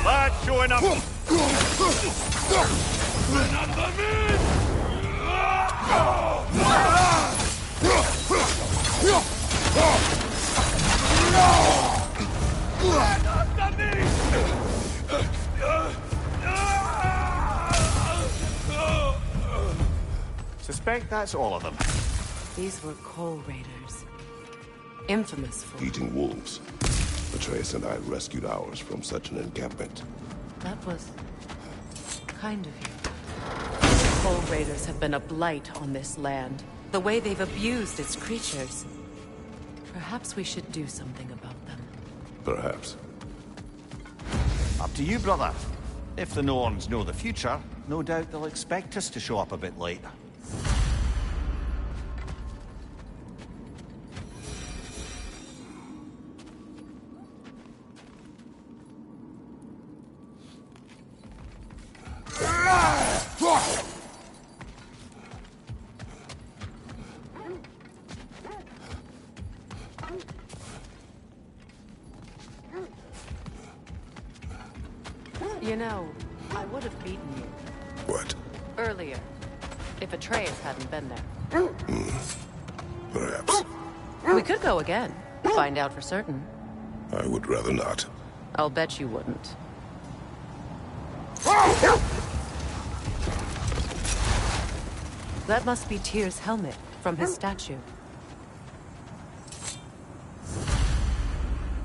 Lad showing up! Suspect that's all of them. These were coal raiders. Infamous for... Eating wolves. Atreus and I rescued ours from such an encampment. That was... kind of you. Coal raiders have been a blight on this land. The way they've abused its creatures. Perhaps we should do something about them. Perhaps. Up to you, brother. If the Norns know the future, no doubt they'll expect us to show up a bit late. You know, I would have beaten you. What? Earlier. If Atreus hadn't been there. Perhaps. We could go again. Find out for certain. I would rather not. I'll bet you wouldn't. That must be Tyr's helmet from his statue.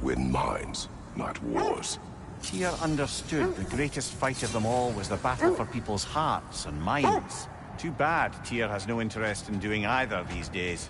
Win minds, not wars. Tyr understood the greatest fight of them all was the battle for people's hearts and minds. Too bad Tyr has no interest in doing either these days.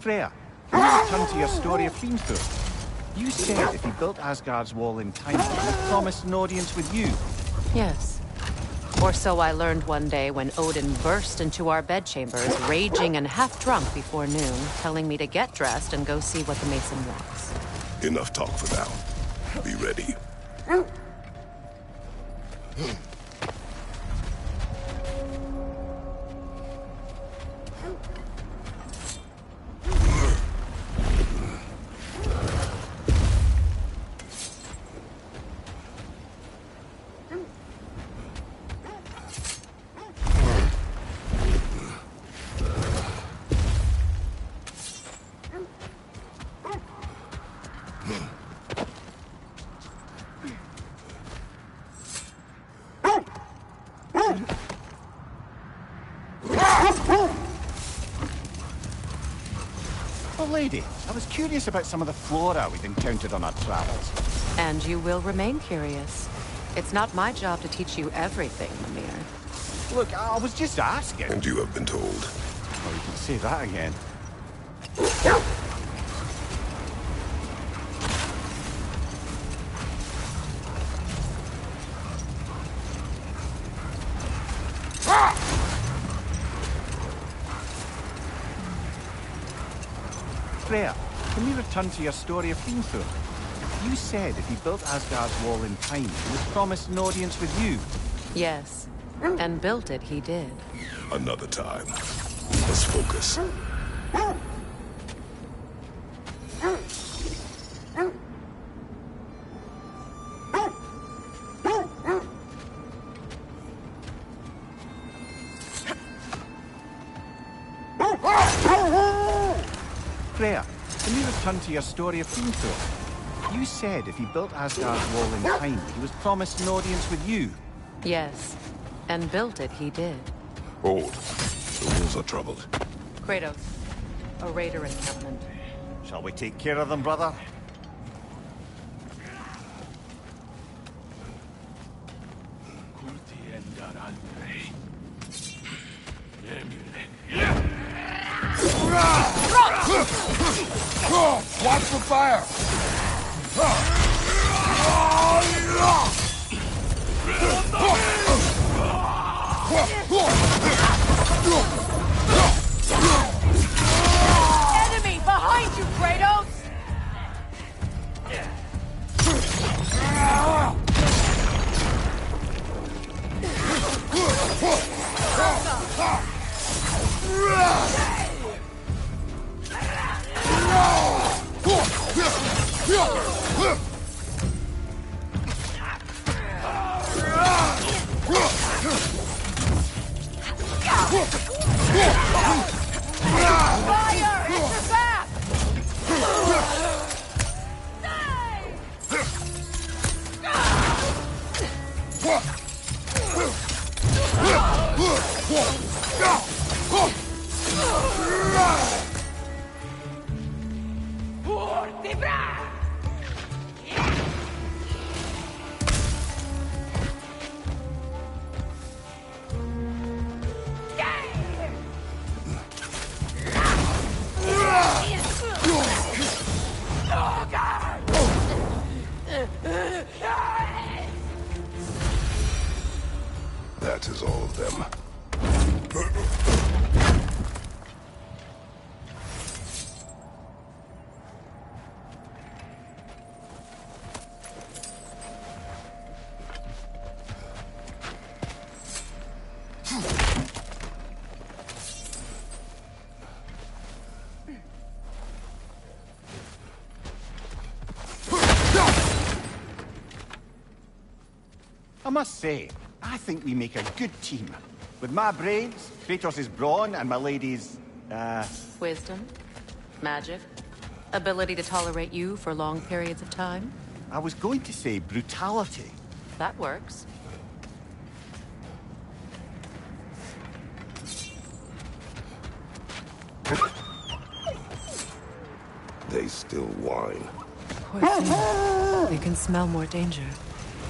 Freya, can you return to your story of Fiendfur? You said if he built Asgard's wall in time, he would promise an audience with you. Yes. Or so I learned one day when Odin burst into our bedchambers, raging and half-drunk before noon, telling me to get dressed and go see what the Mason wants. Enough talk for now. Be ready. Oh, lady, I was curious about some of the flora we've encountered on our travels. And you will remain curious. It's not my job to teach you everything, Mimir. Look, I was just asking. And you have been told. Oh, you can say that again. Freya, can we return to your story of Fiendfur? You said if he built Asgard's wall in time, he would promise an audience with you. Yes. And built it, he did. Another time. Let's focus. Freya, can you return to your story of Fiendfur? You said if he built Asgard's wall in time, he was promised an audience with you. Yes. And built it, he did. Hold. The wolves are troubled. Kratos, a raider encampment. Shall we take care of them, brother? Watch for fire! Enemy behind you, Kratos! Fire! It's your back! That is all of them. I must say, I think we make a good team. With my brains, Kratos' brawn, and my lady's, Wisdom, magic, ability to tolerate you for long periods of time. I was going to say brutality. That works. They still whine. Poor thing. They can smell more danger.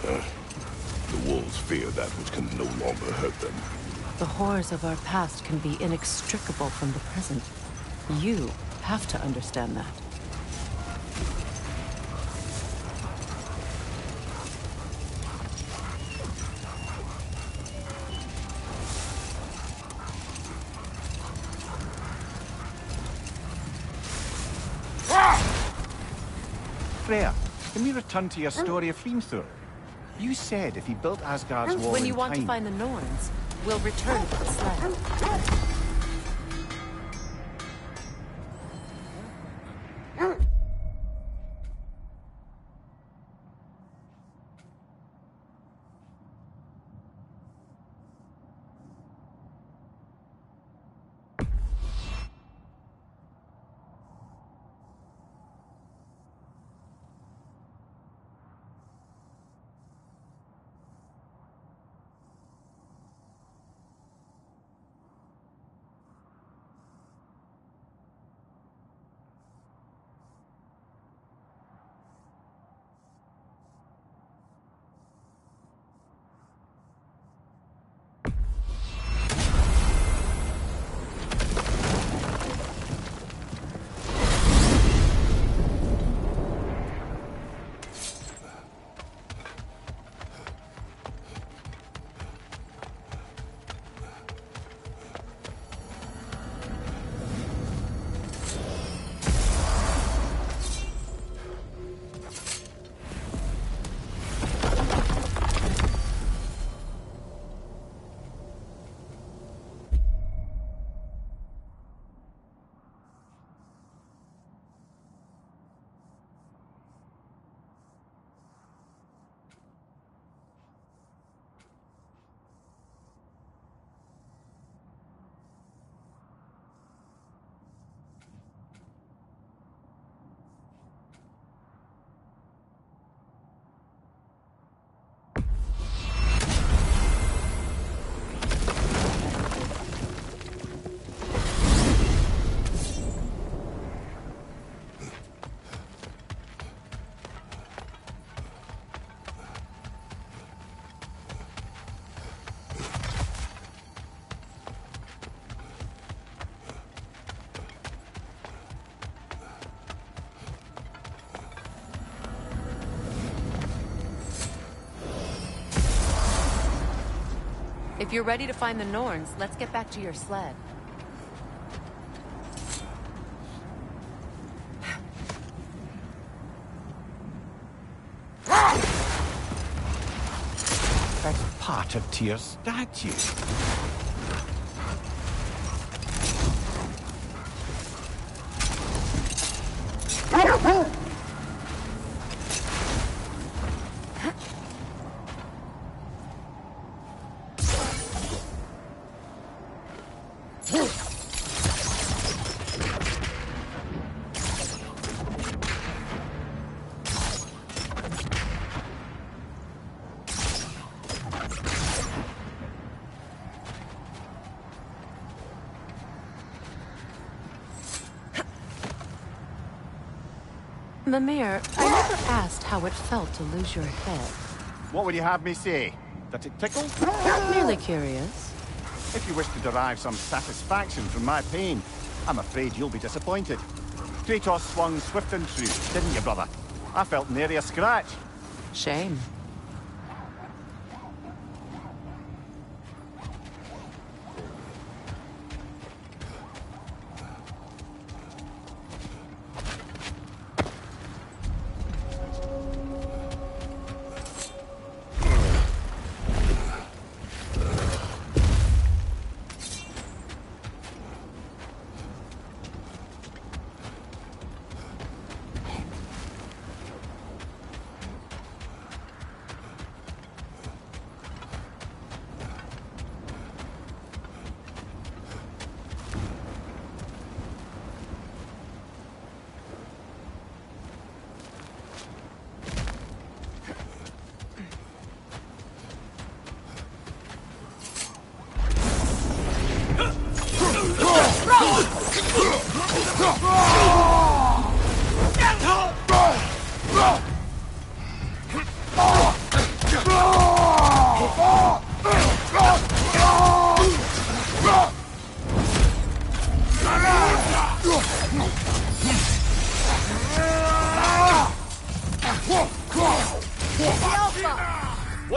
The wolves fear that which can no longer hurt them. The horrors of our past can be inextricable from the present. You have to understand that. Freya, can we return to your story of Hrimthur? You said if he built Asgard's wall When in you want to time... find the Norns, we'll return to the sled. If you're ready to find the Norns, let's get back to your sled. That's part of Tyr's statue. Mimir, I never asked how it felt to lose your head. What would you have me say? That it tickled? Merely curious. If you wish to derive some satisfaction from my pain, I'm afraid you'll be disappointed. Kratos swung swift and true, didn't you, brother? I felt nary a scratch. Shame.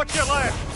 Watch your left!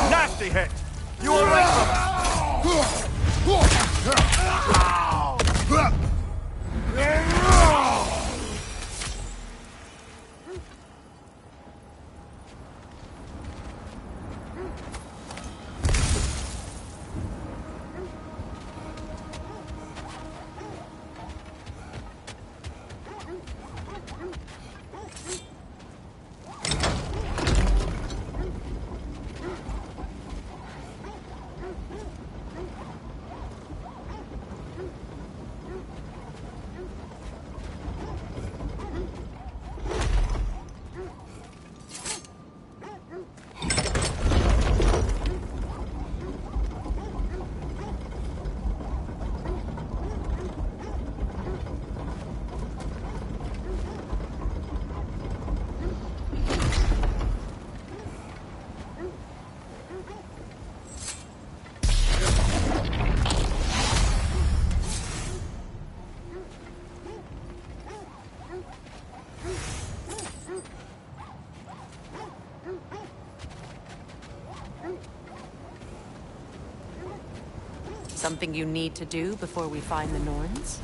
Nasty hit! You alright? Something you need to do before we find the Norns?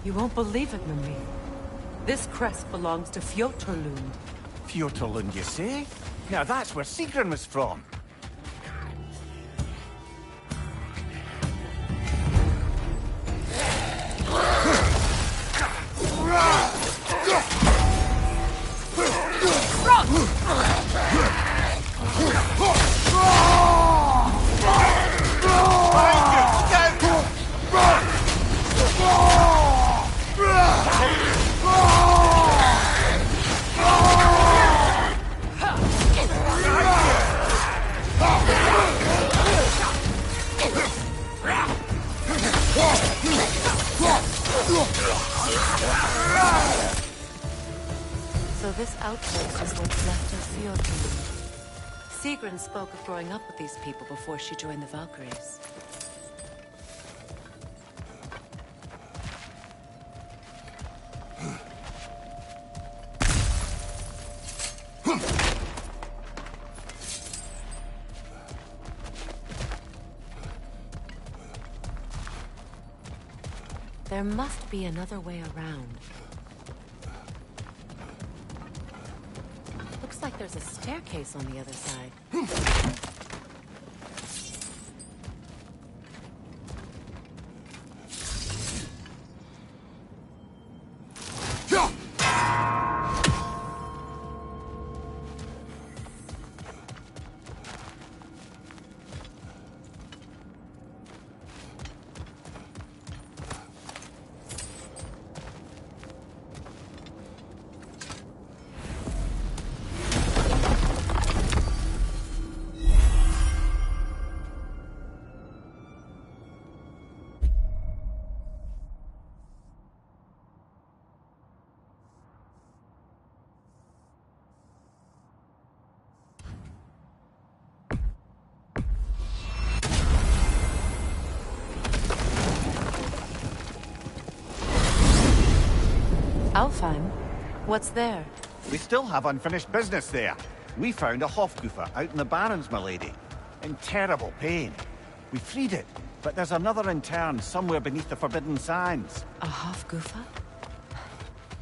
You won't believe it, Marie. This crest belongs to Fjotorlund. Fjotorlund, you say? Now that's where Sigrun was from. Run! outpost is what's left of Fjordland. Sigrun spoke of growing up with these people before she joined the Valkyries. There must be another way around. Looks like there's a staircase on the other side. Alfheim? What's there? We still have unfinished business there. We found a Hofgufer out in the Barrens, milady. In terrible pain. We freed it, but there's another intern somewhere beneath the Forbidden Sands. A Hofgufer?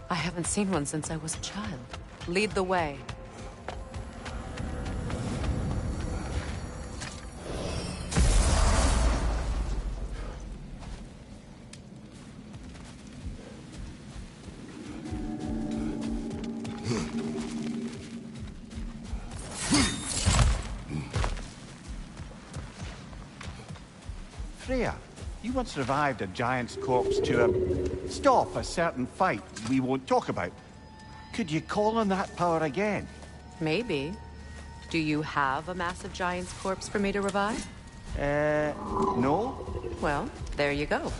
I haven't seen one since I was a child. Lead the way. Freya, you once revived a giant's corpse to stop a certain fight we won't talk about. Could you call on that power again? Maybe. Do you have a massive giant's corpse for me to revive? No? Well, there you go.